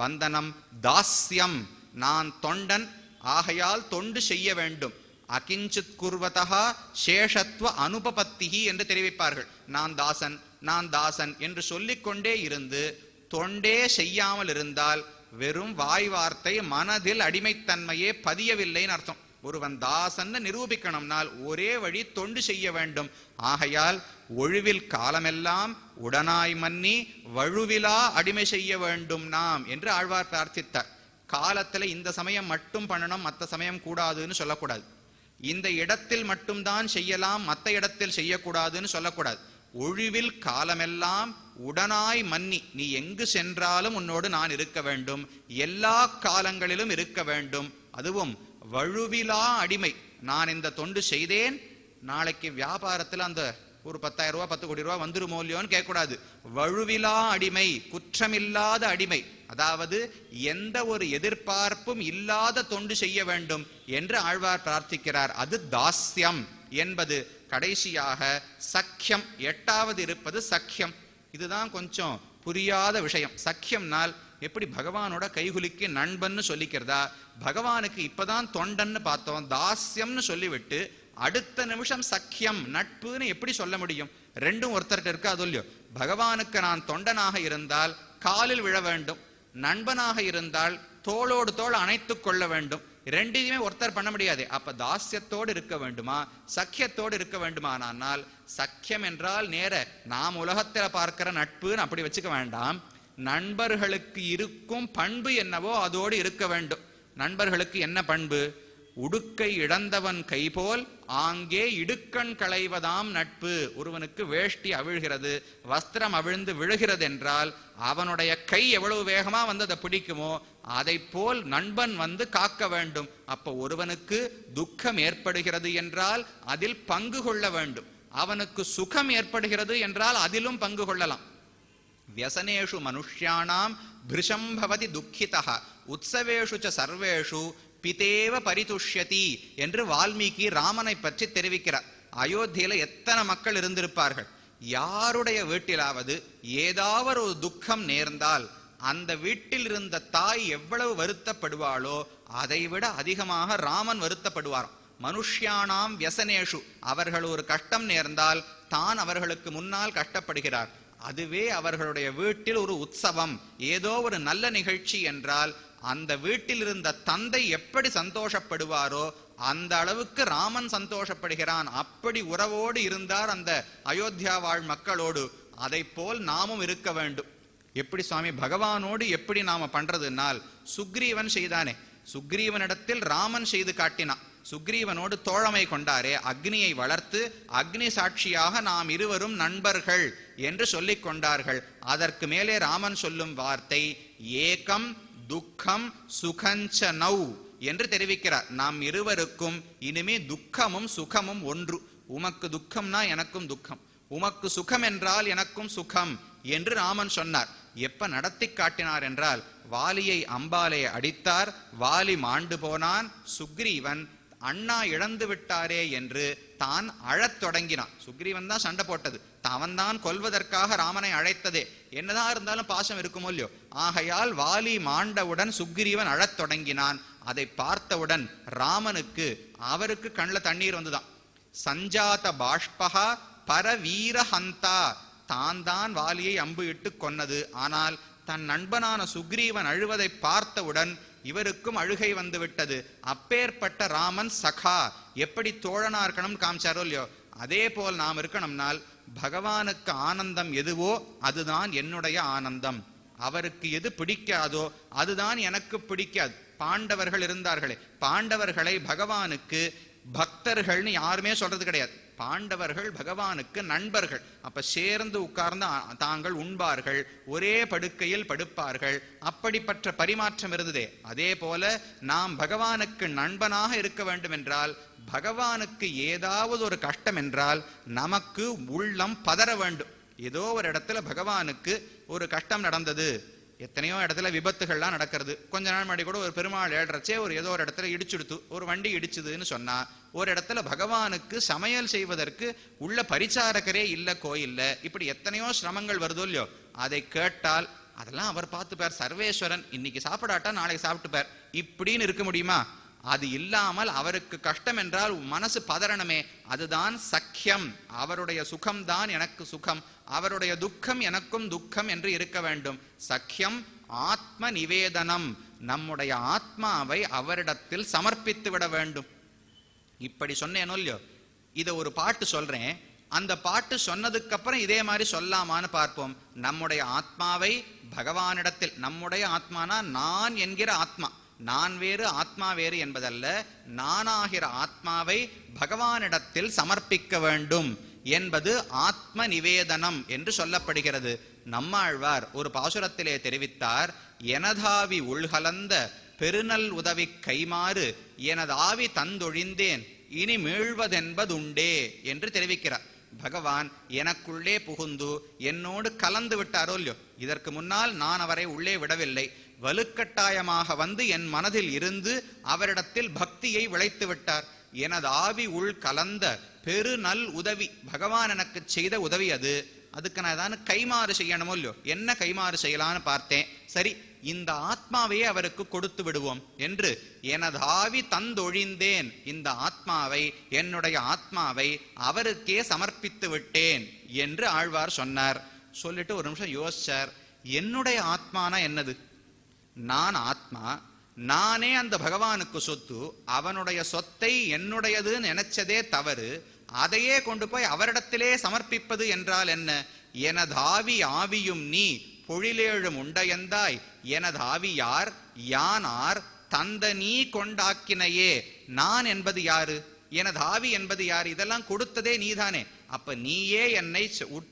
வந்தனம். தாஸ்யம், நான் தொண்டன் ஆகையால் தொண்டு செய்ய வேண்டும். அகிஞ்சித் குர்வதா சேஷத்துவ அனுபபத்திகி என்று தெரிவிப்பார்கள். நான் தாசன், நான் தாசன் என்று சொல்லிக்கொண்டே இருந்து தொண்டே செய்யாமல் இருந்தால் வெறும் வாய் வார்த்தை, மனதில் அடிமைத்தன்மையே பதியவில்லைன்னு அர்த்தம். ஒருவன் தாசன் நிரூபிக்கணும்னால் ஒரே வழி தொண்டு செய்ய வேண்டும். ஆகையால் ஒழுவில் காலமெல்லாம் உடனாய் மன்னி வழுவிலா அடிமை செய்ய வேண்டும் நாம் என்று ஆழ்வார் பிரார்த்தித்தார். காலத்துல இந்த சமயம் மட்டும் பண்ணணும், மற்ற சமயம் கூடாதுன்னு சொல்லக்கூடாது. இந்த இடத்தில் மட்டும்தான் செய்யலாம், மற்ற இடத்தில் செய்யக்கூடாதுன்னு சொல்லக்கூடாது. ஒழுவில் காலமெல்லாம் உடனாய் மன்னி, நீ எங்கு சென்றாலும் உன்னோடு நான் இருக்க வேண்டும், எல்லா காலங்களிலும் இருக்க வேண்டும். அதுவும் வழுவிலா அடிமை. நான் இந்த தொண்டு செய்தேன், நாளைக்கு வியாபாரத்தில் அந்த ஒரு 10,000 ரூபா 10 கோடி ரூபா வந்துருமோ இல்லையோன்னு கேட்கக்கூடாது. வழுவிலா அடிமை, குற்றமில்லாத அடிமை. அதாவது எந்த ஒரு எதிர்பார்ப்பும் இல்லாத தொண்டு செய்ய வேண்டும் என்று ஆழ்வார் பிரார்த்திக்கிறார். அது தாஸ்யம் என்பது. கடைசியாக சக்கியம், 8வது இருப்பது சக்கியம். இதுதான் கொஞ்சம் புரியாத விஷயம். சக்கியம்னால் எப்படி பகவானோட கைகுலிக்கு நண்பன்னு சொல்லிக்கிறதா? பகவானுக்கு இப்பதான் தொண்டன்னு பார்த்தோம், தாஸ்யம்னு சொல்லிவிட்டு அடுத்த நிமிஷம் சக்கியம் நட்புன்னு எப்படி சொல்ல முடியும்? ரெண்டும் ஒருத்தர்கிட்ட இருக்கு, அது இல்லையோ. பகவானுக்கு நான் தொண்டனாக இருந்தால் காலில் விழ வேண்டும், நண்பனாக இருந்தால் தோளோடு தோள் அணைத்துக் கொள்ள வேண்டும். ரெண்டையுமே ஒருத்தர் பண்ண முடியாது. அப்ப தாஸ்யத்தோடு இருக்க வேண்டுமா, சக்கியத்தோடு இருக்க வேண்டுமானால், சக்கியம் என்றால் நேர நாம் உலகத்துல பார்க்கிற நட்புன்னு அப்படி வச்சுக்க வேண்டாம். நண்பர்களுக்கு இருக்கும் பண்பு என்னவோ அதோடு இருக்க வேண்டும். நண்பர்களுக்கு என்ன பண்பு? உடுக்கை இழந்தவன் கைபோல் ஆங்கே இடுக்கண் களைவதாம் நட்பு. ஒருவனுக்கு வேஷ்டி அவிழ்கிறது, வஸ்திரம் அவிழ்ந்து விழுகிறது என்றால் அவனுடைய கை எவ்வளவு வேகமா வந்து அதை பிடிக்குமோ அதை போல் நண்பன் வந்து காக்க வேண்டும். அப்ப ஒருவனுக்கு துக்கம் ஏற்படுகிறது என்றால் அதில் பங்கு கொள்ள வேண்டும். அவனுக்கு சுகம் ஏற்படுகிறது என்றால் அதிலும் பங்கு கொள்ளலாம். வியசனேஷு மனுஷ்யானாம் பிருஷம் பவதி துக்கிதா உத்சவேஷு ச சர்வேஷு பிதேவ பரிதுஷ்யதி என்று வால்மீகி ராமனை பற்றி தெரிவிக்கிறார். அயோத்தியில எத்தனை மக்கள் இருந்திருப்பார்கள். யாருடைய வீட்டிலாவது ஏதாவது ஒரு துக்கம் நேர்ந்தால் அந்த வீட்டில் இருந்த தாய் எவ்வளவு வருத்தப்படுவாளோ அதைவிட அதிகமாக ராமன் வருத்தப்படுவாராம். மனுஷ்யானாம் வியசனேஷு, அவர்கள் ஒரு கஷ்டம் நேர்ந்தால் தான் அவர்களுக்கு முன்னால் கஷ்டப்படுகிறார். அதுவே அவர்களுடைய வீட்டில் ஒரு உற்சவம், ஏதோ ஒரு நல்ல நிகழ்ச்சி என்றால் அந்த வீட்டில் இருந்த தந்தை எப்படி சந்தோஷப்படுவாரோ அந்த அளவுக்கு ராமன் சந்தோஷப்படுகிறான். அப்படி உறவோடு இருந்தார் அந்த அயோத்தியா வாழ் மக்களோடு. அதை போல் நாமும் இருக்க வேண்டும். எப்படி சுவாமி பகவானோடு எப்படி நாம பண்றதுனால், சுக்ரீவன் செய்தானே, சுக்ரீவனிடத்தில் ராமன் செய்து காட்டினான். சுக்ரீவனோடு தோழமை கொண்டாரே, அக்னியை வளர்த்து அக்னி சாட்சியாக நாம் இருவரும் நண்பர்கள் என்று சொல்லிக் கொண்டார்கள். அதற்கு மேலே ராமன் சொல்லும் வார்த்தை ஏகம் துக்கம் சுகஞ்ச நௌ என்று தெரிவிக்கிறார். நாம் இருவருக்கும் இனிமே துக்கமும் சுகமும் ஒன்று. உமக்கு துக்கம்னா எனக்கும் துக்கம், உமக்கு சுகம் என்றால் எனக்கும் சுகம் என்று ராமன் சொன்னார். எப்ப நடத்தி காட்டினார் என்றால், வாலியை அம்பாலே அடித்தார், வாலி மாண்டு போனான். சுக்ரீவன் அண்ணா இழந்து விட்டாரே என்று தான் அழத் தொடங்கினான். சுக்ரீவன் தான் சண்டை போட்டது, அவன் தான் கொல்வதற்காக ராமனை அழைத்ததே. என்னதான் இருந்தாலும் பாசம் இருக்குமோ இல்லையோ. ஆகையால் வாலி மாண்டவுடன் சுக்ரீவன் அழத் தொடங்கினான். அதை பார்த்தவுடன் ராமனுக்கு அவருக்கு கண்ணில் தண்ணீர் வந்துதான். சஞ்சாத பாஷ்பகா பரவீரஹந்தா, தான் தான் வாலியை அம்பு இட்டு கொன்னது. ஆனால் தன் நண்பனான சுக்ரீவன் அழுவதை பார்த்தவுடன் இவருக்கும் அழுகை வந்து விட்டது. அப்பேற்பட்ட ராமன் சகா, எப்படி தோழனா இருக்கணும் காமிச்சாரோ இல்லையோ, அதே போல் நாம் இருக்கணும்னால் பகவானுக்கு ஆனந்தம் எதுவோ அதுதான் என்னுடைய ஆனந்தம். அவருக்கு எது பிடிக்காதோ அதுதான் எனக்கு பிடிக்காது. பாண்டவர்கள் இருந்தார்களே, பாண்டவர்களை பகவானுக்கு பக்தர்கள்னு யாருமே சொல்றது கிடையாது. பாண்டவர்கள் பகவானுக்கு நண்பர்கள். அப்ப சேர்ந்து உட்கார்ந்து தாங்கள் உண்பார்கள், ஒரே படுக்கையில் படுப்பார்கள். அப்படிப்பட்ட பரிமாற்றம் இருந்ததே. அதே போல நாம் பகவானுக்கு நண்பனாக இருக்க வேண்டும் என்றால், பகவானுக்கு ஏதாவது ஒரு கஷ்டம் என்றால் நமக்கு உள்ளம் பதற வேண்டும். ஏதோ ஒரு இடத்துல பகவானுக்கு ஒரு கஷ்டம் நடந்தது. எத்தனையோ இடத்துல விபத்துகள்லாம் நடக்கிறது. கொஞ்ச நாள் முன்னாடி கூட ஒரு பெருமாள் ஏழ்றச்சே ஏதோ ஒரு இடத்துல இடிச்சுடுத்து, ஒரு வண்டி இடிச்சுதுன்னு சொன்னா, ஒரு இடத்துல பகவானுக்கு சமையல் செய்வதற்கு உள்ள பரிச்சாரகரே இல்ல கோயில்ல. இப்படி எத்தனையோ சிரமங்கள் வருதோ இல்லையோ, அதை கேட்டால் அதெல்லாம் அவர் பார்த்துப்பார், சர்வேஸ்வரன், இன்னைக்கு சாப்பிடாட்டா நாளைக்கு சாப்பிட்டுப்பார், இப்படின்னு இருக்க முடியுமா? அது இல்லாமல் அவருக்கு கஷ்டம் என்றால் மனசு பதறணுமே, அதுதான் சக்கியம். அவருடைய சுகம்தான் எனக்கு சுகம், அவருடைய துக்கம் எனக்கும் துக்கம் என்று இருக்க வேண்டும். சக்கியம் ஆத்ம நிவேதனம், நம்முடைய ஆத்மாவை அவரிடத்தில் சமர்ப்பித்து விட வேண்டும். இப்படி சொன்னேனோ இல்லையோ, இதை ஒரு பாட்டு சொல்றேன், அந்த பாட்டு சொன்னதுக்கு அப்புறம் இதே மாதிரி சொல்லாமான்னு பார்ப்போம். நம்முடைய ஆத்மாவை பகவானிடத்தில், நம்முடைய ஆத்மானா நான் என்கிற ஆத்மா, நான் வேறு ஆத்மா வேறு என்பதல்ல, நானாகிற ஆத்மாவை பகவானிடத்தில் சமர்ப்பிக்க வேண்டும் என்பது ஆத்ம நிவேதனம் என்று சொல்லப்படுகிறது. நம்மாழ்வார் ஒரு பாசுரத்திலே தெரிவித்தார், எனதாவி உள்கலந்த பெருநல் உதவி கைமாறு எனதாவி தந்தொழிந்தேன் இனி மீழ்வதென்பதுண்டே என்று தெரிவிக்கிறார். பகவான் எனக்குள்ளே புகுந்து என்னோடு கலந்து விட்டாரோ இல்லையோ, இதற்கு முன்னால் நான் அவரை உள்ளே விடவில்லை, வலுக்கட்டாயமாக வந்து என் மனதில் இருந்து அவரிடத்தில் பக்தியை விளைத்து விட்டார். எனது ஆவி உள் கலந்த பெரு நல் உதவி, பகவான் எனக்கு செய்த உதவி அது, அதுக்கு நான் ஏதாவது கைமாறு செய்யணுமோ இல்லையோ, என்ன கைமாறு செய்யலான்னு பார்த்தேன். சரி, இந்த ஆத்மாவையே அவருக்கு கொடுத்து விடுவோம் என்று எனது ஆவி தந்தொழிந்தேன், இந்த ஆத்மாவை, என்னுடைய ஆத்மாவை அவருக்கே சமர்ப்பித்து விட்டேன் என்று ஆழ்வார் சொன்னார். சொல்லிட்டு ஒரு நிமிஷம் யோசிச்சார், என்னுடைய ஆத்மானா என்னது? நான் ஆத்மா, நானே அந்த பகவானுக்கு சொத்து, அவனுடைய சொத்தை என்னுடையதுன்னு நினைச்சதே தவறு, அதையே கொண்டு போய் அவரிடத்திலே சமர்ப்பிப்பது என்றால் என்ன? எனதாவி ஆவியும் நீ பொழிலேழும் உண்டையந்தாய் எனதாவி யார் யானார் தந்த நீ கொண்டாக்கினையே. நான் என்பது யாரு? எனதாவி என்பது யார்? இதெல்லாம் கொடுத்ததே நீதானே. அப்ப நீயே என்னை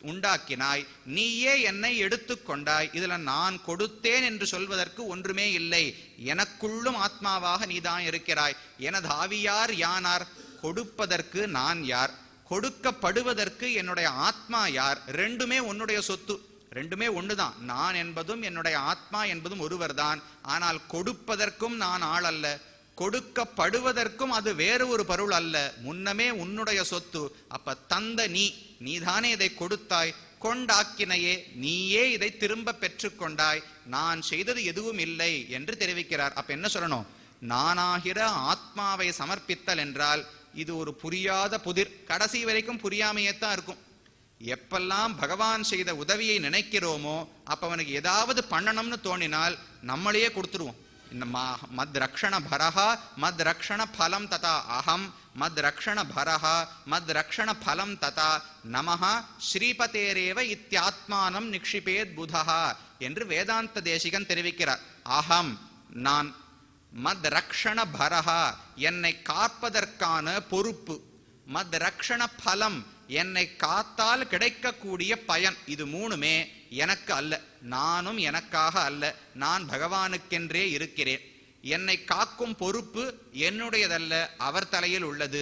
உண்டாக்கினாய், நீயே என்னை எடுத்துக்கொண்டாய், இதுல நான் கொடுத்தேன் என்று சொல்வதற்கு ஒன்றுமே இல்லை. எனக்குள்ளும் ஆத்மாவாக நீதான் இருக்கிறாய். எனதாவியார் யானார்? கொடுப்பதற்கு நான் யார், கொடுக்கப்படுவதற்கு என்னுடைய ஆத்மா யார்? ரெண்டுமே உன்னுடைய சொத்து, ரெண்டுமே ஒண்ணுதான். நான் என்பதும் என்னுடைய ஆத்மா என்பதும் ஒருவர் தான். ஆனால் கொடுப்பதற்கும் நான் ஆள் அல்ல, கொடுக்கப்படுவதற்கும் அது வேறு ஒரு பொருள் அல்ல, முன்னமே உன்னுடைய சொத்து. அப்ப தந்த நீ, நீதானே இதை கொடுத்தாய், கொண்டாக்கினையே, நீயே இதை திரும்ப பெற்றுக்கொண்டாய், நான் செய்தது எதுவும் இல்லை என்று தெரிவிக்கிறார். அப்ப என்ன சொல்லணும்? நானாகிற ஆத்மாவை சமர்ப்பித்தல் என்றால் இது ஒரு புரியாத புதிர், கடைசி வரைக்கும் புரியாமையேத்தான் இருக்கும். எப்பெல்லாம் பகவான் செய்த உதவியை நினைக்கிறோமோ அப்ப அவனுக்கு ஏதாவது பண்ணணும்னு தோணினால் நம்மளையே கொடுத்துருவோம். இந்த மத் ரக்ஷண பரஹா மத் ரக்ஷண பலம் ததா அகம் மத் ரக்ஷண பரஹா மத் ரக்ஷண பலம் ததா நமஹா ஸ்ரீபதேரேவ இத்தியாத்மானம் நிக்ஷிபேத் புதஹா என்று வேதாந்த தேசிகன் தெரிவிக்கிறார். அகம் நான், மத் ரக்ஷண பரஹா என்னை காப்பதற்கான பொறுப்பு, மத் ரக்ஷண பலம் என்னை காத்தால் கிடைக்கக்கூடிய பயன், இது மூணுமே எனக்கு அல்ல, நானும் எனக்காக அல்ல, நான் பகவானுக்கென்றே இருக்கிறேன். என்னை காக்கும் பொறுப்பு என்னுடையதல்ல, அவர் தலையில் உள்ளது.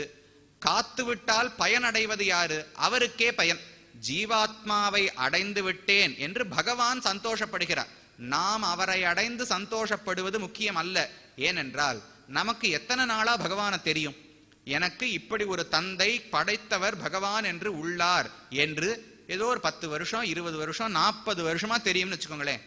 காத்துவிட்டால் பயனடைவது யாரு? அவருக்கே பயன். ஜீவாத்மாவை அடைந்து விட்டேன் என்று பகவான் சந்தோஷப்படுகிறார். நாம் அவரை அடைந்து சந்தோஷப்படுவது முக்கியம் அல்ல. ஏனென்றால் நமக்கு எத்தனை நாளா பகவானை தெரியும்? எனக்கு இப்படி ஒரு தந்தை படைத்தவர் பகவான் என்று உள்ளார் என்று ஏதோ ஒரு 10 வருஷம் 20 வருஷம் 40 வருஷமா தெரியும்னு வச்சுக்கோங்களேன்.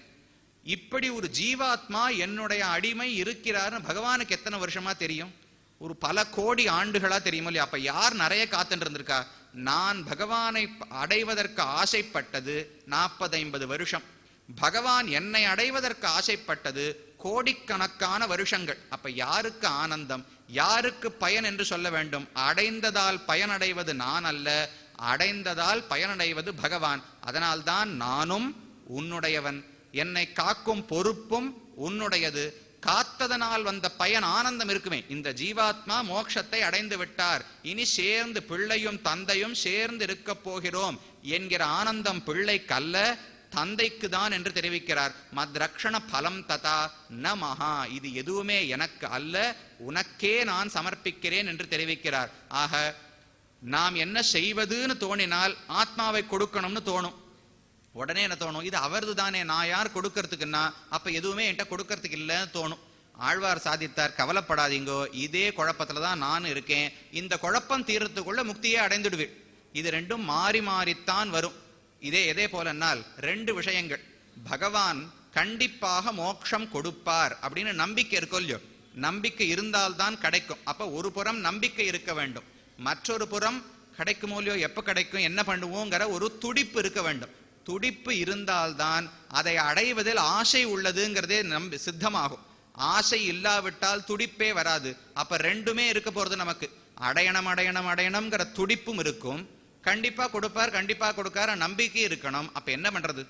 இப்படி ஒரு ஜீவாத்மா என்னுடைய அடிமை இருக்கிறார்னு பகவானுக்கு எத்தனை வருஷமா தெரியும்? ஒரு பல கோடி ஆண்டுகளா தெரியுமோ இல்லையா? அப்ப யார் நிறைய காத்துட்டு இருந்திருக்கா? நான் பகவானை அடைவதற்கு ஆசைப்பட்டது 40-50 வருஷம், பகவான் என்னை அடைவதற்கு ஆசைப்பட்டது கோடிக்கணக்கான வருஷங்கள். அப்ப யாருக்கு ஆனந்தம், யாருக்கு பயன் என்று சொல்ல வேண்டும்? அடைந்ததால் பயனடைவது நான் அல்ல, அடைந்ததால் பயனடைவது பகவான். அதனால்தான் நானும் உன்னுடையவன், என்னை காக்கும் பொறுப்பும் உன்னுடையது. காத்ததனால் வந்த பயன் ஆனந்தம் இருக்குமே. இந்த ஜீவாத்மா மோட்சத்தை அடைந்து விட்டார், இனி சேர்ந்து பிள்ளையும் தந்தையும் சேர்ந்து இருக்க போகிறோம் என்கிற ஆனந்தம் பிள்ளைக்கு அல்ல, தந்தைக்கு தான் என்று தெரிவிக்கிறார். மத்ரக்ஷண பலம் ததா ந மகா, இது எதுவுமே எனக்கு அல்ல, உனக்கே நான் சமர்ப்பிக்கிறேன் என்று தெரிவிக்கிறார். ஆக நாம் என்ன செய்வதுன்னு தோணினால் ஆத்மாவை கொடுக்கணும்னு தோணும். உடனே என்ன தோணும்? இது அவரது தானே, நான் யார் கொடுக்கறதுக்குன்னா? அப்ப எதுவுமே என்கிட்ட கொடுக்கறதுக்கு இல்லைன்னு தோணும். ஆழ்வார் சாதித்தார், கவலைப்படாதீங்கோ, இதே குழப்பத்துலதான் நான் இருக்கேன், இந்த குழப்பம் தீர்றதுக்குள்ள முக்தியே அடைந்துடுவேன். இது ரெண்டும் மாறி மாறித்தான் வரும். இதே போலனால் 2 விஷயங்கள். பகவான் கண்டிப்பாக மோட்சம் கொடுப்பார் அப்படின்னு நம்பிக்கை இருக்கும் இல்லையோ, நம்பிக்கை இருந்தால்தான் கிடைக்கும். அப்ப ஒரு புறம் நம்பிக்கை இருக்க வேண்டும், மற்றொரு புறம் கிடைக்குமோ இல்லையோ, எப்ப கிடைக்கும் என்ன பண்ணுவோங்கிற ஒரு துடிப்பு இருக்க வேண்டும். துடிப்பு இருந்தால்தான் அதை அடைவதில் ஆசை உள்ளதுங்கிறதே சித்தமாகும். ஆசை இல்லாவிட்டால் துடிப்பே வராது. அப்ப ரெண்டுமே இருக்க போறது நமக்கு. அடையணும் அடையணும் அடையணும்ங்கிற துடிப்பும் இருக்கும், கண்டிப்பா கொடுப்பார் கண்டிப்பா கொடுக்கார நம்பிக்கை இருக்கணும். அப்ப என்ன பண்றது?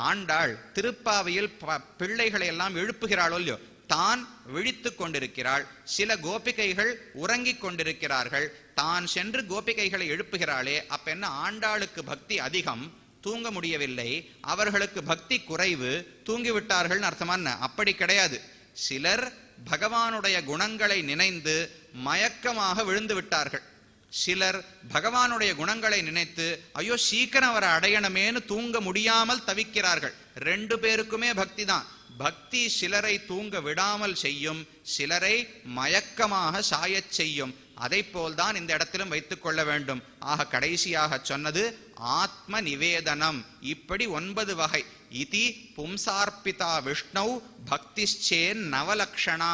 ஆண்டாள் திருப்பாவையில் பிள்ளைகளை எல்லாம் எழுப்புகிறாளோ இல்லையோ, தான் விழித்து கொண்டிருக்கிறாள், சில கோபிகைகள் உறங்கிக் கொண்டிருக்கிறார்கள், தான் சென்று கோபிகைகளை எழுப்புகிறாளே. அப்ப என்ன, ஆண்டாளுக்கு பக்தி அதிகம், தூங்க முடியவில்லை, அவர்களுக்கு பக்தி குறைவு, தூங்கிவிட்டார்கள் அர்த்தமான? அப்படி கிடையாது. சிலர் பகவானுடைய குணங்களை நினைந்து மயக்கமாக விழுந்து விட்டார்கள், சிலர் பகவானுடைய குணங்களை நினைத்து ஐயோ சீக்கிரம் அவரை அடையணுமேனு தூங்க முடியாமல் தவிக்கிறார்கள். ரெண்டு பேருக்குமே பக்தி தான். பக்தி சிலரை தூங்க விடாமல் செய்யும், சிலரை மயக்கமாக சாயச் செய்யும். அதை போல்தான் இந்த இடத்திலும் வைத்துக் கொள்ள வேண்டும். ஆக கடைசியாக சொன்னது ஆத்ம நிவேதனம். இப்படி 9 வகை. இதி பும்சார்பிதா விஷ்ணு பக்திச்சேன் நவலக்ஷணா.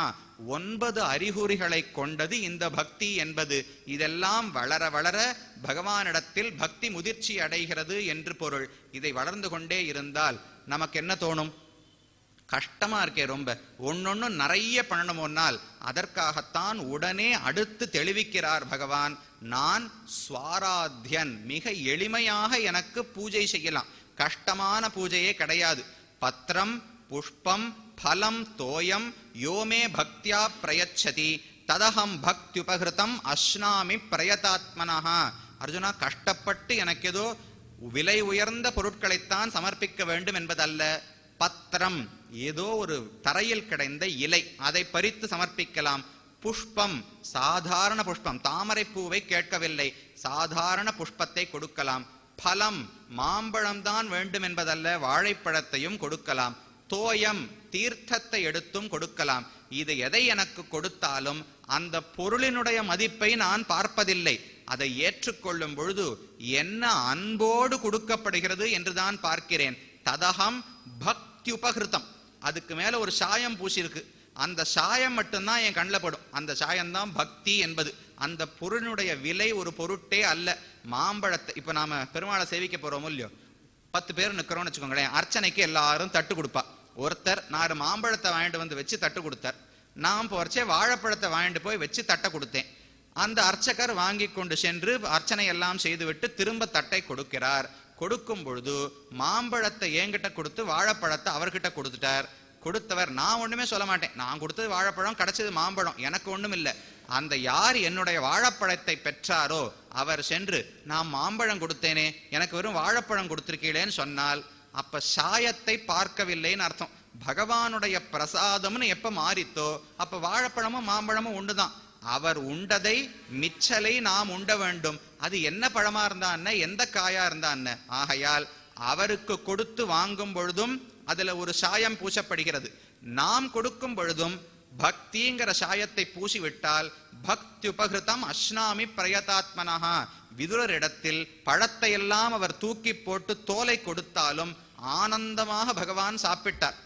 9 அறிகுறிகளை கொண்டது இந்த பக்தி என்பது. இதெல்லாம் வளர வளர பகவானிடத்தில் பக்தி முதிர்ச்சி அடைகிறது என்று பொருள். இதை வளர்ந்து கொண்டே இருந்தால் நமக்கு என்ன தோணும்? கஷ்டமா இருக்கே ரொம்ப, ஒன்னொன்னு நிறைய பண்ணணுமோனால் அதற்காகத்தான் உடனே அடுத்து தெளிவிக்கிறார் பகவான். நான் ஸ்வாராத்யன், மிக எளிமையாக எனக்கு பூஜை செய்யலாம், கஷ்டமான பூஜையே கிடையாது. பத்திரம் புஷ்பம் பலம் தோயம் யோமே பக்தியா பிரயச்சதி ததகம் பக்தியுபகிருதம் அஸ்னாமி பிரயதாத்மனஹா. அர்ஜுனா, கஷ்டப்பட்டு எனக்கு ஏதோ விலை உயர்ந்த பொருட்களைத்தான் சமர்ப்பிக்க வேண்டும் என்பதல்ல. பத்திரம், ஏதோ ஒரு தரையில் கிடைந்த இலை, அதை பறித்து சமர்ப்பிக்கலாம். புஷ்பம், சாதாரண புஷ்பம், தாமரை பூவை கேட்கவில்லை, சாதாரண புஷ்பத்தை கொடுக்கலாம். பலம், மாம்பழம்தான் வேண்டும் என்பதல்ல, வாழைப்பழத்தையும் கொடுக்கலாம். தோயம், தீர்த்தத்தை எடுத்தும் கொடுக்கலாம். இது எதை எனக்கு கொடுத்தாலும் அந்த பொருளினுடைய மதிப்பை நான் பார்ப்பதில்லை. அதை ஏற்றுக்கொள்ளும் பொழுது என்ன அன்போடு கொடுக்கப்படுகிறது என்றுதான் பார்க்கிறேன். ததகம் பக்தி உபகிருதம். அதுக்கு மேல ஒரு சாயம் பூசிருக்கு, அந்த சாயம் மட்டும்தான் என் கண்ணில் படும், அந்த சாயம்தான் பக்தி என்பது. அந்த பொருளினுடைய விலை ஒரு பொருட்டே அல்ல. மாம்பழத்தை இப்ப நாம பெருமாளை சேவிக்க போறோமோ இல்லையோ, 10 பேர் நிக்கிறோம்னு வச்சுக்கோங்களேன், அர்ச்சனைக்கு எல்லாரும் தட்டு கொடுப்பா. ஒருத்தர் 4 மாம்பழத்தை வாங்கிட்டு வந்து வச்சு தட்டு கொடுத்தார், நான் போறச்சே வாழைப்பழத்தை வாங்கிட்டு போய் வச்சு தட்டை கொடுத்தேன். அந்த அர்ச்சகர் வாங்கி கொண்டு சென்று அர்ச்சனை எல்லாம் செய்துவிட்டு திரும்ப தட்டை கொடுக்கிறார். கொடுக்கும் பொழுது மாம்பழத்தை என்கிட்ட கொடுத்து வாழைப்பழத்தை அவர்கிட்ட கொடுத்துட்டார். கொடுத்தவர் நான் ஒண்ணுமே சொல்ல மாட்டேன், நான் கொடுத்தது வாழைப்பழம், கிடைச்சது மாம்பழம், எனக்கு ஒண்ணும் இல்லை. அந்த யார் என்னுடைய வாழைப்பழத்தை பெற்றாரோ அவர் சென்று நான் மாம்பழம் கொடுத்தேனே, எனக்கு வெறும் வாழைப்பழம் கொடுத்திருக்கீங்களேன்னு சொன்னால் அப்ப சாயத்தை பார்க்கவில்லைன்னு அர்த்தம். பகவானுடைய பிரசாதம்னு எப்ப மாறித்தோ அப்ப வாழைப்பழமும் மாம்பழமும் ஒண்ணுதான். அவர் உண்டதை மிச்சலை நாம் உண்ட வேண்டும். அது என்ன பழமா இருந்தா என்ன, எந்த காயா இருந்தா என்ன. ஆகையால் அவருக்கு கொடுத்து வாங்கும் பொழுதும் அதுல ஒரு சாயம் பூசப்படுகிறது, நாம் கொடுக்கும் பொழுதும் பக்திங்கிற சாயத்தை பூசிவிட்டால் பக்தி உபகிருதம் அஸ்னாமி பிரயதாத்மனஹா. விதுரர் இடத்தில் பழத்தை எல்லாம் அவர் தூக்கி போட்டு தோலை கொடுத்தாலும் ஆனந்தமாக பகவான் சாப்பிட்டார்.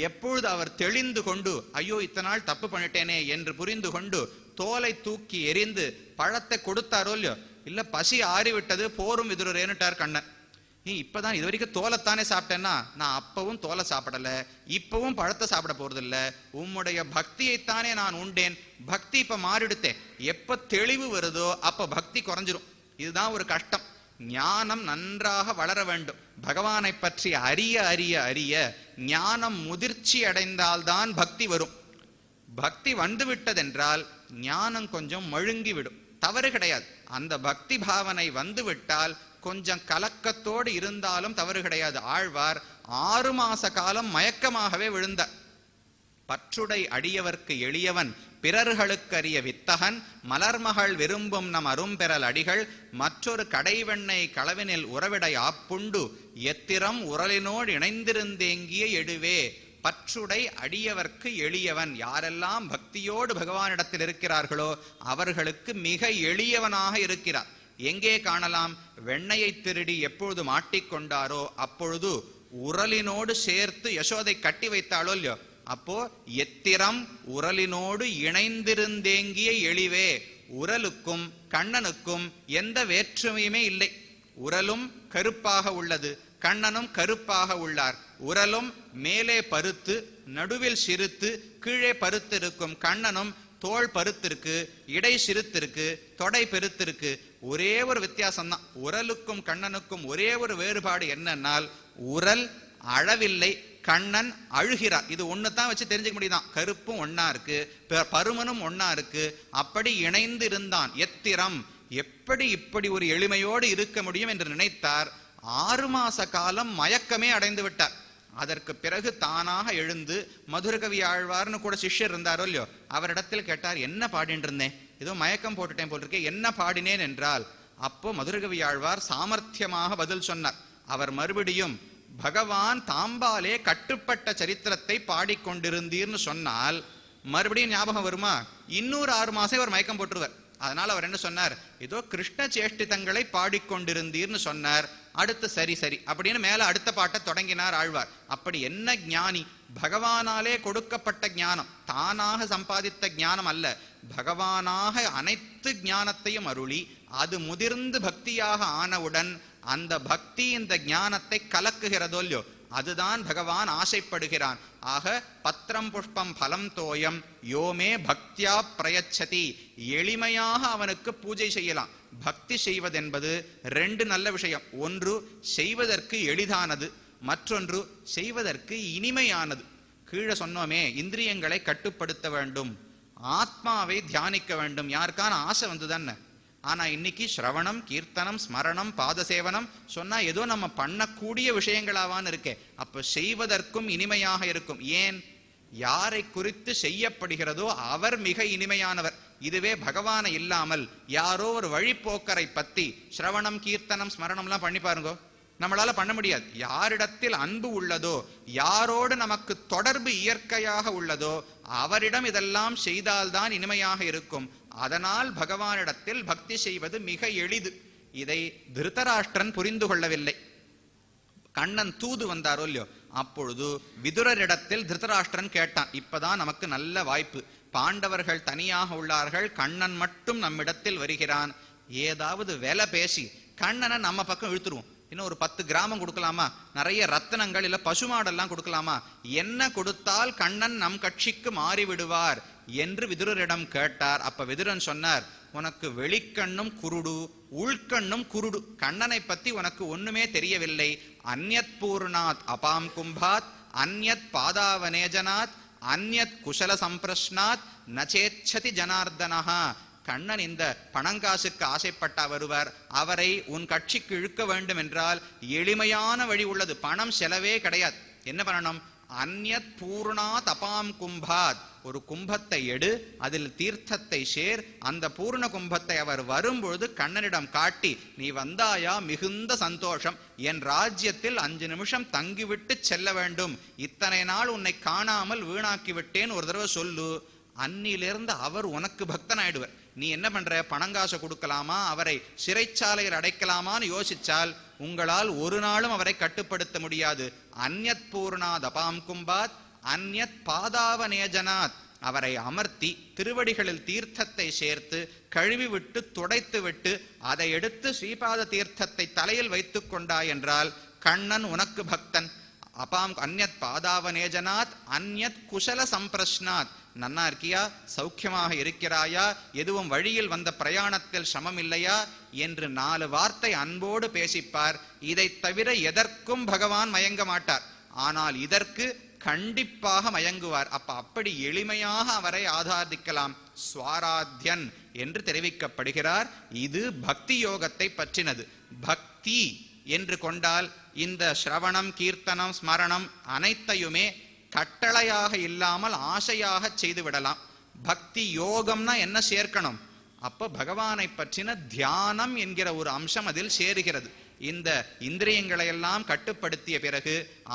எப்பொழுது அவர் தெளிந்து கொண்டு ஐயோ இத்தனை நாள் தப்பு பண்ணிட்டேனே என்று புரிந்து கொண்டு தோலை தூக்கி எரிந்து பழத்தை கொடுத்தாரோ இல்லையோ, இல்ல பசி ஆறிவிட்டது போரும் விதுரரேன்னுட்டார் கண்ணன். இப்பதான் இது வரைக்கும் தோலைத்தானே சாப்பிட்டேன்னா, நான் அப்பவும் தோலை சாப்பிடல, இப்பவும் பழத்தை சாப்பிட போறது இல்ல, உம்முடைய பக்தியைத்தானே நான் உண்டேன், பக்தி இப்ப மாறிடுத்தேன். எப்ப தெளிவு வருதோ அப்ப பக்தி குறைஞ்சிரும். இதுதான் ஒரு கஷ்டம். ஞானம் நன்றாக வளர வேண்டும். பகவானை பற்றி அறிய அறிய அறிய ஞானம் முதிர்ச்சி அடைந்தால்தான் பக்தி வரும். பக்தி வந்துவிட்டதென்றால் ஞானம் கொஞ்சம் மழுங்கி விடும், தவறு கிடையாது. அந்த பக்தி பாவனை வந்துவிட்டால் கொஞ்சம் கலக்கத்தோடு இருந்தாலும் தவறு கிடையாது. ஆழ்வார் 6 மாச காலம் மயக்கமாகவே விழுந்தார். பற்றுடை அடியவர்க்கு எளியவன் பிறர்களுக்கரிய வித்தகன் மலர்மகள் விரும்பும் நம் அரும்பெறல் அடிகள் மற்றொரு கடைவெண்ணை களவினில் உறவிடை ஆப்புண்டு எத்திரம் உரலினோடு இணைந்திருந்தேங்கிய எடுவே. பற்றுடை அடியவர்க்கு எளியவன், யாரெல்லாம் பக்தியோடு பகவானிடத்தில் இருக்கிறார்களோ அவர்களுக்கு மிக எளியவனாக இருக்கிறார். எங்கே காணலாம்? வெண்ணையை திருடி எப்பொழுது மாட்டிக்கொண்டாரோ அப்பொழுது உரலினோடு சேர்த்து யசோதை கட்டி வைத்தாளோ இல்லையோ, அப்போ எத்திரம் உரலினோடு இணைந்திருந்தேங்கிய எளிவே, உரலுக்கும் கண்ணனுக்கும் எந்த வேற்றுமையுமே இல்லை. உரலும் கருப்பாக உள்ளது, கண்ணனும் கருப்பாக உள்ளார். உரலும் மேலே பருத்து நடுவில் சிறுத்து கீழே பருத்திருக்கும், கண்ணனும் தோள் பருத்திருக்கு, இடை சிறுத்திருக்கு, தொடை பெருத்திருக்கு. ஒரே ஒரு வித்தியாசம்தான். உரலுக்கும் கண்ணனுக்கும் ஒரே ஒரு வேறுபாடு என்னன்னால், உரல் அழவில்லை, கண்ணன் அழுகிறார். இது ஒண்ணுதான் வச்சு தெரிஞ்சுக்க முடியுதான். கருப்பும் ஒன்னா இருக்கு, பருமனும் ஒன்னா இருக்கு. அப்படி இணைந்து இருந்தான். எத்திரம், எப்படி இப்படி ஒரு எளிமையோடு இருக்க முடியும் என்று நினைத்தார். 6 மாச காலம் மயக்கமே அடைந்து விட்டார். அதற்கு பிறகு தானாக எழுந்து மதுரகவி ஆழ்வார்னு கூட சிஷ்யர் இருந்தாரோ இல்லையோ, அவரிடத்தில் கேட்டார், என்ன பாடின்னு இருந்தேன், ஏதோ மயக்கம் போட்டுட்டேன் போட்டிருக்கேன், என்ன பாடினேன் என்றால், அப்போ மதுரகவி ஆழ்வார் சாமர்த்தியமாக பதில் சொன்னார். அவர் மறுபடியும் பகவான் தாம்பாலே கட்டுப்பட்ட சரித்திரத்தை பாடிக்கொண்டிருந்தீர்னு சொன்னால் மறுபடியும் ஞாபகம் வருமா? இன்னொரு 6 மாசம் இவர் மயக்கம் போட்டுருவார். அதனால அவர் என்ன சொன்னார், ஏதோ கிருஷ்ண சேஷ்டிதங்களை பாடிக்கொண்டிருந்தீர்னு சொன்னார். அடுத்து சரி சரி அப்படின்னு மேல அடுத்த பாட்டை தொடங்கினார் ஆழ்வார். அப்படி என்ன ஞானி, பகவானாலே கொடுக்கப்பட்ட ஞானம், தானாக சம்பாதித்த ஞானம் அல்ல, பகவானாக அனைத்து ஞானத்தையும் அருளி அது முதிர்ந்து பக்தியாக ஆனவுடன் அந்த பக்தி இந்த ஞானத்தை கலக்குகிறதோ இல்லையோ, அதுதான் பகவான் ஆசைப்படுகிறான். ஆக பத்திரம் புஷ்பம் பலம் தோயம் யோமே பக்தியா பிரயச்சதி, எளிமையாக அவனுக்கு பூஜை செய்யலாம். பக்தி செய்வதென்பது 2 நல்ல விஷயம். ஒன்று செய்வதற்கு எளிதானது, மற்றொன்று செய்வதற்கு இனிமையானது. கீழே சொன்னோமே, இந்திரியங்களை கட்டுப்படுத்த வேண்டும், ஆத்மாவை தியானிக்க வேண்டும். யாருக்கான ஆசை வந்துதானே. ஆனா இன்னைக்கு ஸ்ரவணம், கீர்த்தனம், ஸ்மரணம், பாதசேவனம் சொன்னா ஏதோ நம்ம பண்ணக்கூடிய விஷயங்களாவான்னு இருக்கே. அப்ப செய்வதற்கும் இனிமையாக இருக்கும். ஏன்? யாரை குறித்து செய்யப்படுகிறதோ அவர் மிக இனிமையானவர். இதுவே பகவானை இல்லாமல் யாரோ ஒரு வழிப்போக்கரை பத்தி ஸ்ரவணம், கீர்த்தனம், ஸ்மரணம்லாம் பண்ணி பாருங்க, நம்மளால பண்ண முடியாது. யாரிடத்தில் அன்பு உள்ளதோ, யாரோடு நமக்கு தொடர்பு இயற்கையாக உள்ளதோ அவரிடம் இதெல்லாம் செய்தால்தான் இனிமையாக இருக்கும். அதனால் பகவானிடத்தில் பக்தி செய்வது மிக எளிது. இதை திருதராஷ்டிரன் புரிந்து கொள்ளவில்லை. கண்ணன் தூது வந்தாரோ இல்லையோ, அப்பொழுது விதுரரிடத்தில் திருதராஷ்டிரன் கேட்டான், இப்பதான் நமக்கு நல்ல வாய்ப்பு, பாண்டவர்கள் தனியாக உள்ளார்கள், கண்ணன் மட்டும் நம்மிடத்தில் வருகிறான், ஏதாவது வேலை பேசி கண்ணனை நம்ம பக்கம் இழுத்துருவோம். இன்னும் ஒரு 10 கிராமம் கொடுக்கலாமா, நிறைய ரத்தனங்கள் இல்ல பசுமாடெல்லாம் கொடுக்கலாமா, என்ன கொடுத்தால் கண்ணன் நம் கட்சிக்கு மாறிவிடுவார் என்று விதுரரிடம் கேட்டார். அப்ப விதுரன் சொன்னார், உனக்கு வெளிக்கண்ணும் குருடு, உள்கண்ணும் குருடு, கண்ணனை பத்தி உனக்கு ஒண்ணுமே தெரியவில்லை. அந்யத் பூர்ணாத் அபாம் கும்பாத், அந்யத் பாதாவனேஜனாத், அந்யத் குஷல சம்பிரஷ்னாத் நச்சேச்சதி ஜனார்தனஹா. கண்ணன் இந்த பணங்காசுக்கு ஆசைப்பட்டா வருவார். அவரை உன் கட்சிக்கு இழுக்க வேண்டும் என்றால் எளிமையான வழி உள்ளது. பணம் செலவே கிடையாது. என்ன பண்ணணும்? அந்யத் பூர்ணாத் அபாம் கும்பாத், ஒரு கும்பத்தை எடு, அதில் தீர்த்தத்தை சேர். அந்த பூர்ண கும்பத்தை அவர் வரும்பொழுது கண்ணனிடம் காட்டி, நீ வந்தாயா, மிகுந்த சந்தோஷம், என் ராஜ்யத்தில் 5 நிமிஷம் தங்கிவிட்டு செல்ல வேண்டும், இத்தனை நாள் உன்னை காணாமல் வீணாக்கி விட்டேன் ஒரு தடவை சொல்லு. அன்னிலிருந்து அவர் உனக்கு பக்தன் ஆயிடுவர். நீ என்ன பண்ற, பணங்காசை கொடுக்கலாமா, அவரை சிறைச்சாலையில் அடைக்கலாமான்னு யோசிச்சால் உங்களால் ஒரு நாளும் அவரை கட்டுப்படுத்த முடியாது. அந்யத் பூர்ணாத் அபாம் கும்பாத், அந்யத் பாதாவனேஜனாத், அவரை அமர்த்தி திருவடிகளில் தீர்த்தத்தை சேர்த்து கழுவி விட்டு துடைத்து விட்டு அதை எடுத்து ஸ்ரீபாத தீர்த்தத்தை தலையில் வைத்துக் கொண்டாய் என்றால் கண்ணன் உனக்கு பக்தன். அபாம் அந்யத் பாதாவனேஜனாத், அந்யத் குஷல சம்பிரஷ்னாத், நன்னா இருக்கியா, சௌக்கியமாக இருக்கிறாயா, எதுவும் வழியில் வந்த பிரயாணத்தில் சமம் இல்லையா என்று 4 வார்த்தை அன்போடு பேசிப்பார். இதை தவிர எதற்கும் பகவான் மயங்க மாட்டார். ஆனால் இதற்கு கண்டிப்பாக மயங்குவார். அப்படி எளிமையாக அவரை ஆராதிக்கலாம். ஸ்வாராத்யன் என்று தெரிவிக்கப்படுகிறார். இது பக்தி யோகத்தை பற்றினது. பக்தி என்று கொண்டால் இந்த ஸ்ரவணம், கீர்த்தனம், ஸ்மரணம் அனைத்தையுமே கட்டளையாக இல்லாமல் ஆசையாக செய்து விடலாம். பக்தி யோகம்னா என்ன சேர்க்கணும்? அப்ப பகவானை பற்றின தியானம் என்கிற ஒரு அம்சம் அதில் சேருகிறது. இந்த இந்திரியங்களை எல்லாம் கட்டுப்படுத்திய பிறகு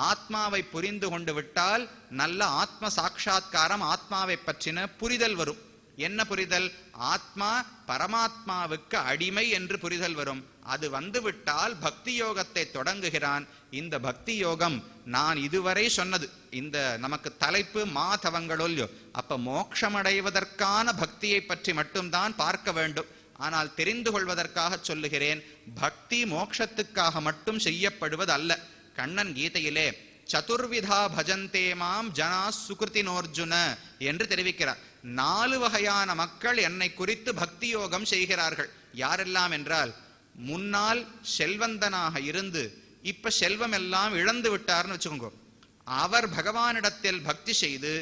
ஆத்மாவை புரிந்து கொண்டு விட்டால் நல்ல ஆத்ம சாட்சா்காரம், ஆத்மாவை பற்றின புரிதல் வரும். என்ன புரிதல்? ஆத்மா பரமாத்மாவுக்கு அடிமை என்று புரிதல் வரும். அது வந்துவிட்டால் பக்தி யோகத்தை தொடங்குகிறான். இந்த பக்தி யோகம் நான் இதுவரை சொன்னது, இந்த நமக்கு தலைப்பு மாதவங்களொல்லியோ, அப்ப மோட்சமடைவதற்கான பக்தியை பற்றி மட்டும்தான் பார்க்க வேண்டும். ஆனால் தெரிந்து கொள்வதற்காக சொல்லுகிறேன், பக்தி மோட்சத்துக்காக மட்டும் செய்யப்படுவது அல்ல. கண்ணன் கீதையிலே சதுர்விதா பஜந்தே மாம் ஜனா சுகிருத்தினோர்ஜுன என்று தெரிவிக்கிறார். 4 வகையான மக்கள் என்னை குறித்து பக்தி யோகம் செய்கிறார்கள். யாரெல்லாம் என்றால், முன்னால் செல்வந்தனாக இருந்து இப்ப செல்வம் எல்லாம் இழந்து விட்டார்னு வச்சுக்கோங்க. அவர் பகவானிடத்தில் பக்தி செய்து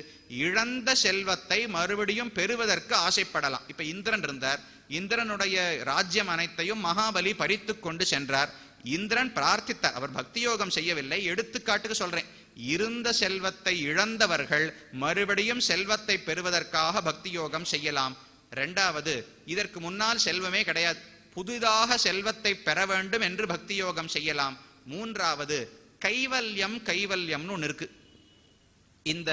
இழந்த செல்வத்தை மறுபடியும் பெறுவதற்கு ஆசைப்படலாம். இப்ப இந்திரன் இருந்தார், இந்திரனுடைய ராஜ்யம் அனைத்தையும் மகாபலி பறித்து கொண்டு சென்றார். இந்திரன் பிரார்த்தித்தார், அவர் பக்தி யோகம் செய்யவில்லை. எடுத்துக்காட்டுக்கு சொல்றேன், இருந்த செல்வத்தை இழந்தவர்கள் மறுபடியும் செல்வத்தை பெறுவதற்காக பக்தி யோகம் செய்யலாம். 2வது, இதற்கு முன்னால் செல்வமே கிடையாது, புதிதாக செல்வத்தை பெற வேண்டும் என்று பக்தி யோகம் செய்யலாம். 3வது, கைவல்யம்னு ஒன்று இருக்கு. இந்த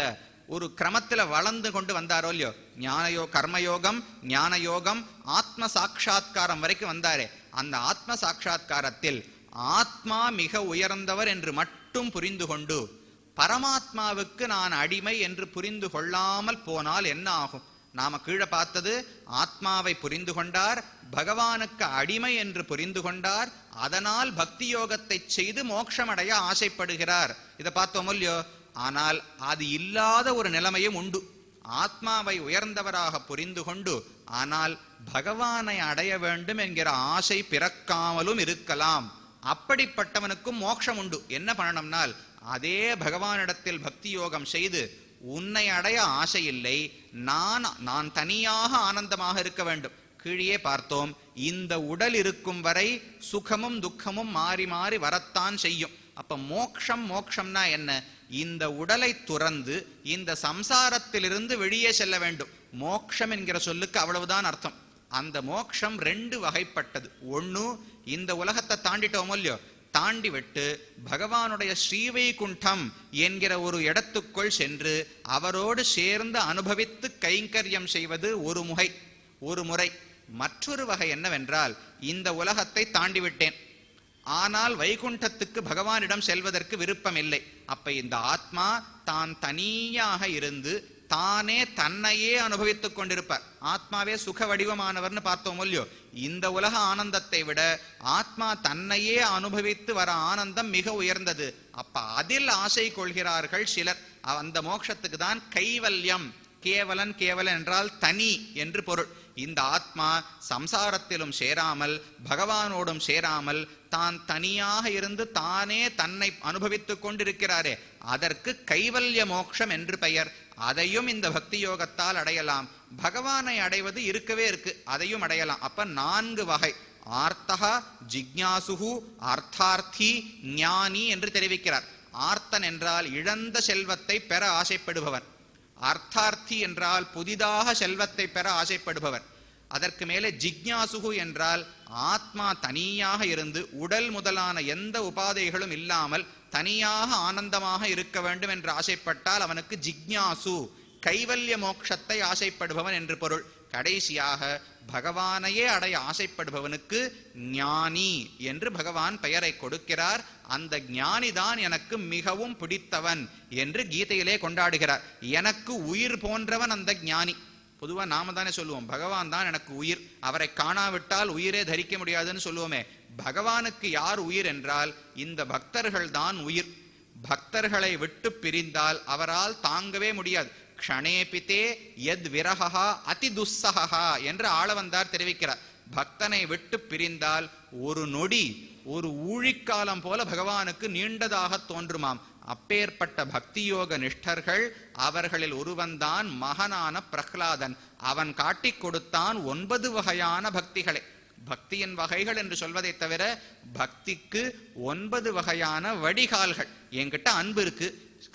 ஒரு கிரமத்துல வளர்ந்து கொண்டு வந்தாரோ இல்லையோ, கர்மயோகம், ஞான யோகம், ஆத்ம சாட்சா்காரம் வரைக்கும் வந்தாரே, அந்த ஆத்ம சாட்சா்காரத்தில் ஆத்மா மிக உயர்ந்தவர் என்று மட்டும் புரிந்து கொண்டு பரமாத்மாவுக்கு நான் அடிமை என்று புரிந்து கொள்ளாமல் போனால் என்ன ஆகும்? நாம கீழே பார்த்தது, ஆத்மாவை புரிந்து கொண்டார், பகவானுக்கு அடிமை என்று புரிந்து கொண்டார், அதனால் பக்தி யோகத்தை செய்து மோட்சமடைய ஆசைப்படுகிறார். இதை பார்த்தோம் இல்லையோ? ஆனால் அது இல்லாத ஒரு நிலைமையும் உண்டு. ஆத்மாவை உயர்ந்தவராக புரிந்து கொண்டு ஆனால் பகவானை அடைய வேண்டும் என்கிற ஆசை பிறக்காமலும் இருக்கலாம். அப்படிப்பட்டவனுக்கும் மோட்சம் உண்டு. என்ன பண்ணணும்னால், அதே பகவானிடத்தில் பக்தி யோகம் செய்து, உன்னை அடைய ஆசை இல்லை, நான் தனியாக ஆனந்தமாக இருக்க வேண்டும். கீழே பார்த்தோம், இந்த உடல் இருக்கும் வரை சுகமும் துக்கமும் மாறி மாறி வரத்தான் செய்யும். அப்ப மோட்சம்னா என்ன? இந்த உடலை துறந்து இந்த சம்சாரத்திலிருந்து வெளியே செல்ல வேண்டும். மோட்சம் என்கிற சொல்லுக்கு அவ்வளவுதான் அர்த்தம். அந்த மோட்சம் 2 வகைப்பட்டது. ஒண்ணு, இந்த உலகத்தை தாண்டிட்டோமோ இல்லையோ, தாண்டி விட்டு பகவானுடைய ஸ்ரீவைகுண்டம் என்கிற ஒரு இடத்துக்குள் சென்று அவரோடு சேர்ந்து அனுபவித்து கைங்கரியம் செய்வது ஒரு முறை. மற்றொரு வகை என்னவென்றால், இந்த உலகத்தை தாண்டி விட்டேன், ஆனால் வைகுண்டத்துக்கு பகவானிடம் செல்வதற்கு விருப்பம் இல்லை. அப்ப இந்த ஆத்மா தான் தனியாக இருந்து தானே தன்னையே அனுபவித்துக் கொண்டிருப்பார். ஆத்மாவே சுக வடிவமானவர்னு பார்த்தோம் இல்லையோ? இந்த உலக ஆனந்தத்தை விட ஆத்மா தன்னையே அனுபவித்து வர ஆனந்தம் மிக உயர்ந்தது. அப்ப அதில் ஆசை கொள்கிறார்கள் சிலர். அந்த மோட்சத்துக்கு தான் கைவல்யம். கேவலன் என்றால் தனி என்று பொருள். இந்த ஆத்மா சம்சாரத்திலும் சேராமல் பகவானோடும் சேராமல் தான் தனியாக இருந்து தானே தன்னை அனுபவித்துக் கொண்டிருக்கிறாரே, அதற்கு கைவல்ய மோட்சம் என்று பெயர். அதையும் இந்த பக்தி யோகத்தால் அடையலாம். பகவானை அடைவது இருக்கவே இருக்கு, அதையும் அடையலாம். அப்ப 4 வகை. ஆர்த்தா, ஜிக்ஞாசுகு, அர்த்தார்த்தி, ஞானி என்று தெரிவிக்கிறார். ஆர்த்தன் என்றால் இழந்த செல்வத்தை பெற ஆசைப்படுபவன். அர்த்தார்த்தி என்றால் புதிதாக செல்வத்தை பெற ஆசைப்படுபவர். அதற்கு மேலே ஜிக்ஞாசுகு என்றால் ஆத்மா தனியாக இருந்து உடல் முதலான எந்த உபாதைகளும் இல்லாமல் தனியாக ஆனந்தமாக இருக்க வேண்டும் என்று ஆசைப்பட்டால் அவனுக்கு ஜிக்ஞாசு, கைவல்ய மோட்சத்தை ஆசைப்படுபவன் என்று பொருள். கடைசியாக பகவானையே அடைய ஆசைப்படுபவனுக்கு ஞானி என்று பகவான் பெயரை கொடுக்கிறார். அந்த ஞானிதான் எனக்கு மிகவும் பிடித்தவன் என்று கீதையிலே கொண்டாடுகிறார். எனக்கு உயிர் போன்றவன் அந்த ஞானி. பொதுவா நாம தானே சொல்லுவோம், பகவான் தான் எனக்கு உயிர், அவரை காணாவிட்டால் உயிரே தரிக்க முடியாதுன்னு சொல்லுவோமே. பகவானுக்கு யார் உயிர் என்றால் இந்த பக்தர்கள் தான் உயிர். பக்தர்களை விட்டு பிரிந்தால் அவரால் தாங்கவே முடியாது. க்ஷணேபித்தே யத் விரஹா அதி துஸ்ஸஹா என்று ஆளவந்தார் தெரிவிக்கிறார். பக்தனை விட்டு பிரிந்தால் ஒரு நொடி, ஒரு ஊழிக்காலம் போல பகவானுக்கு நீண்டதாக தோன்றுமாம். அப்பேற்பட்ட பக்தியோக நிஷ்டர்கள், அவர்களில் ஒருவன்தான் மகனான பிரஹ்லாதன். அவன் காட்டிக் கொடுத்தான் 9 வகையான பக்திகளை. பக்தியின் வகைகள் என்று சொல்வதை தவிர பக்திக்கு 9 வகையான வடிகால்கள். என்கிட்ட அன்பு இருக்கு,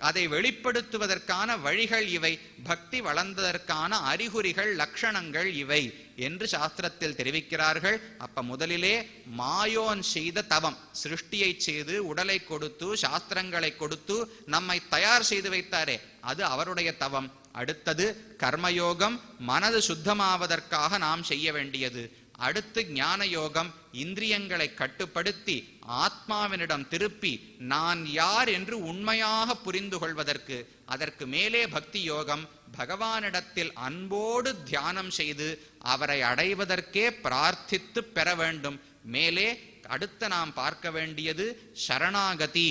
அதை வெளிப்படுத்துவதற்கான வழிகள் இவை, பக்தி வளர்ந்ததற்கான அறிகுறிகள், லட்சணங்கள் இவை என்று சாஸ்திரத்தில் தெரிவிக்கிறார்கள். அப்ப முதலிலே மாயோன் செய்த தவம், சிருஷ்டியை செய்து உடலை கொடுத்து சாஸ்திரங்களை கொடுத்து நம்மை தயார் செய்து வைத்தாரே, அது அவருடைய தவம். அடுத்தது கர்மயோகம், மனது சுத்தமாவதற்காக நாம் செய்ய வேண்டியது. அடுத்து ஞான யோகம் இந்திரியங்களை கட்டுப்படுத்தி ஆத்மாவினிடம் திருப்பி நான் யார் என்று உண்மையாக புரிந்து கொள்வதற்கு, அதற்கு மேலே பக்தி யோகம் பகவானிடத்தில் அன்போடு தியானம் செய்து அவரை அடைவதற்கே பிரார்த்தித்து பெற வேண்டும். மேலே அடுத்து நாம் பார்க்க வேண்டியது சரணாகதி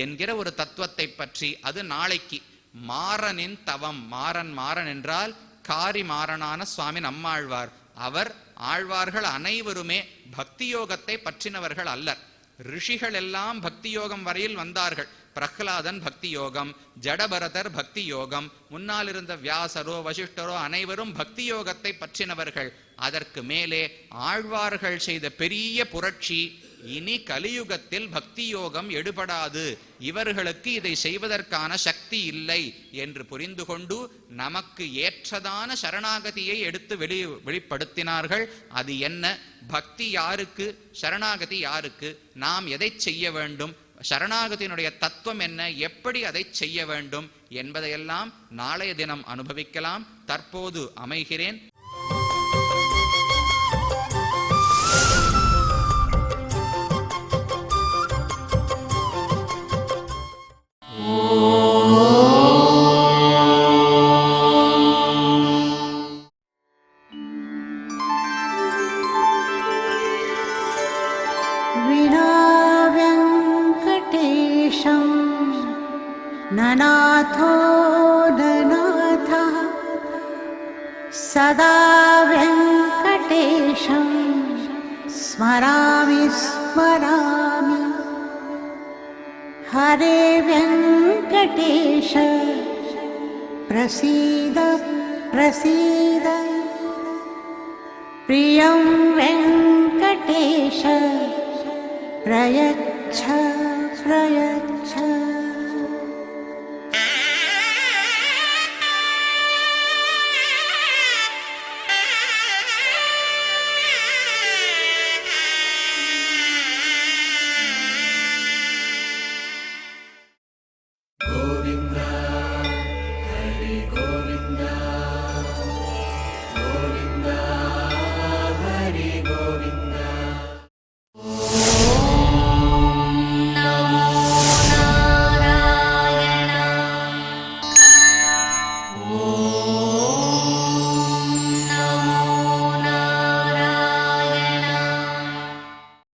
என்கிற ஒரு தத்துவத்தை பற்றி. அது நாளைக்கு. மாறனின் தவம். மாறன் என்றால் காரி மாறனான சுவாமி நம்மாழ்வார். அவர் ஆழ்வார்கள் அனைவருமே பக்தி யோகத்தை பற்றினவர்கள் அல்லர். ரிஷிகள் எல்லாம் பக்தி யோகம் வரையில் வந்தார்கள். பிரஹ்லாதன் பக்தி யோகம், ஜடபரதர் பக்தி யோகம், முன்னால் இருந்த வியாசரோ வசிஷ்டரோ அனைவரும் பக்தி யோகத்தை பற்றினவர்கள். அதற்கு மேலே ஆழ்வார்கள் செய்த பெரிய புரட்சி, இனி கலியுகத்தில் பக்தி யோகம் எடுபடாது, இவர்களுக்கு இதை செய்வதற்கான சக்தி இல்லை என்று புரிந்து கொண்டு நமக்கு ஏற்றதான சரணாகதியை எடுத்து வெளிப்படுத்தினார்கள். அது என்ன? பக்தி யாருக்கு, சரணாகதி யாருக்கு, நாம் எதை செய்ய வேண்டும், சரணாகதியினுடைய தத்துவம் என்ன, எப்படி அதை செய்ய வேண்டும் என்பதையெல்லாம் நாளைய தினம் அனுபவிக்கலாம். தற்போது அமைகிறேன். ननाथो ननाथः सदा वेङ्कटेशं स्मरामि स्मरामि। हरे वेङ्कटेश प्रसीद प्रसीद। प्रियं वेङ्कटेश प्रयच्छ प्रयच्छ।